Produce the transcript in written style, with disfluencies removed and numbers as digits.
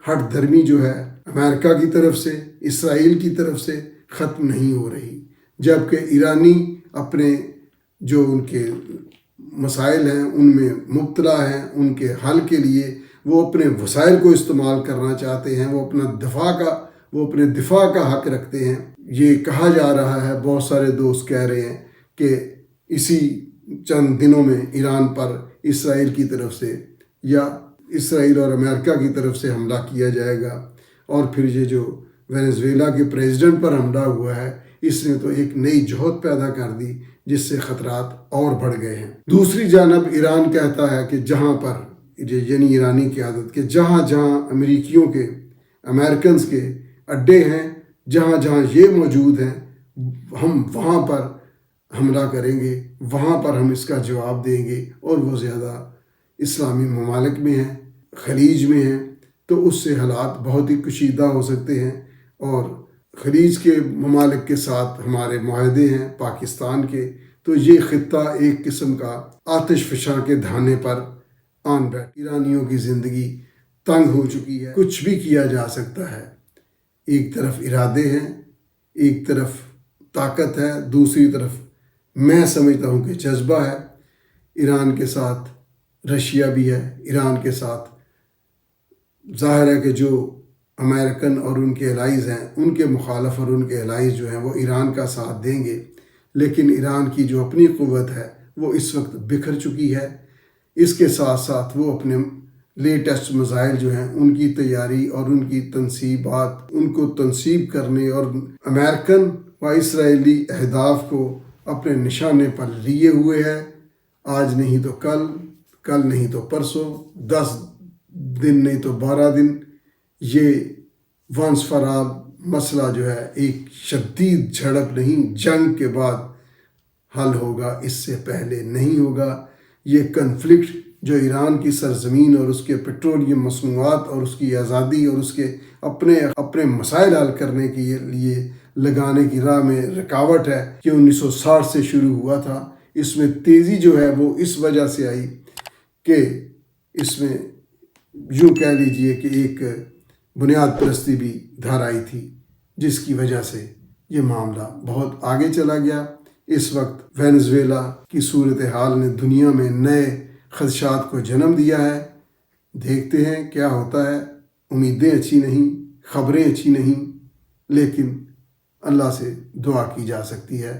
ہٹ دھرمی جو ہے امریکہ کی طرف سے، اسرائیل کی طرف سے ختم نہیں ہو رہی، جبکہ ایرانی اپنے جو ان کے مسائل ہیں ان میں مبتلا ہیں، ان کے حل کے لیے وہ اپنے وسائل کو استعمال کرنا چاہتے ہیں، وہ اپنے دفاع کا حق رکھتے ہیں۔ یہ کہا جا رہا ہے، بہت سارے دوست کہہ رہے ہیں کہ اسی چند دنوں میں ایران پر اسرائیل کی طرف سے یا اسرائیل اور امریکہ کی طرف سے حملہ کیا جائے گا، اور پھر یہ جو وینزویلا کے پریزیڈنٹ پر حملہ ہوا ہے اس نے تو ایک نئی جوہت پیدا کر دی جس سے خطرات اور بڑھ گئے ہیں۔ دوسری جانب ایران کہتا ہے کہ جہاں پر یعنی ایرانی قیادت کہ جہاں جہاں امریکیوں کے امریکنز کے اڈے ہیں، جہاں جہاں یہ موجود ہیں، ہم وہاں پر حملہ کریں گے، وہاں پر ہم اس کا جواب دیں گے، اور وہ زیادہ اسلامی ممالک میں ہیں، خلیج میں ہیں، تو اس سے حالات بہت ہی کشیدہ ہو سکتے ہیں۔ اور خلیج کے ممالک کے ساتھ ہمارے معاہدے ہیں پاکستان کے، تو یہ خطہ ایک قسم کا آتش فشاں کے دھانے پر آن بیٹھ۔ ایرانیوں کی زندگی تنگ ہو چکی ہے، کچھ بھی کیا جا سکتا ہے۔ ایک طرف ارادے ہیں، ایک طرف طاقت ہے، دوسری طرف میں سمجھتا ہوں کہ جذبہ ہے۔ ایران کے ساتھ رشیا بھی ہے، ایران کے ساتھ ظاہر ہے کہ جو امریکن اور ان کے الائز ہیں، ان کے مخالف اور ان کے الائز جو ہیں وہ ایران کا ساتھ دیں گے، لیکن ایران کی جو اپنی قوت ہے وہ اس وقت بکھر چکی ہے۔ اس کے ساتھ ساتھ وہ اپنے لیٹسٹ میزائل جو ہیں ان کی تیاری اور ان کی تنصیبات، ان کو تنصیب کرنے اور امریکن و اسرائیلی اہداف کو اپنے نشانے پر لیے ہوئے ہے۔ آج نہیں تو کل، کل نہیں تو پرسوں، 10 دن نہیں تو 12 دن یہ ونس فار آل مسئلہ جو ہے ایک شدید جھڑپ نہیں، جنگ کے بعد حل ہوگا، اس سے پہلے نہیں ہوگا۔ یہ کنفلکٹ جو ایران کی سرزمین اور اس کے پیٹرولیم مصنوعات اور اس کی آزادی اور اس کے اپنے مسائل حل کرنے کے لیے لگانے کی راہ میں رکاوٹ ہے، کہ 1960 سے شروع ہوا تھا، اس میں تیزی جو ہے وہ اس وجہ سے آئی کہ اس میں یوں کہہ لیجئے کہ ایک بنیاد پرستی بھی دھر آئی تھی، جس کی وجہ سے یہ معاملہ بہت آگے چلا گیا۔ اس وقت وینزویلا کی صورتحال نے دنیا میں نئے خدشات کو جنم دیا ہے۔ دیکھتے ہیں کیا ہوتا ہے۔ امیدیں اچھی نہیں، خبریں اچھی نہیں، لیکن اللہ سے دعا کی جا سکتی ہے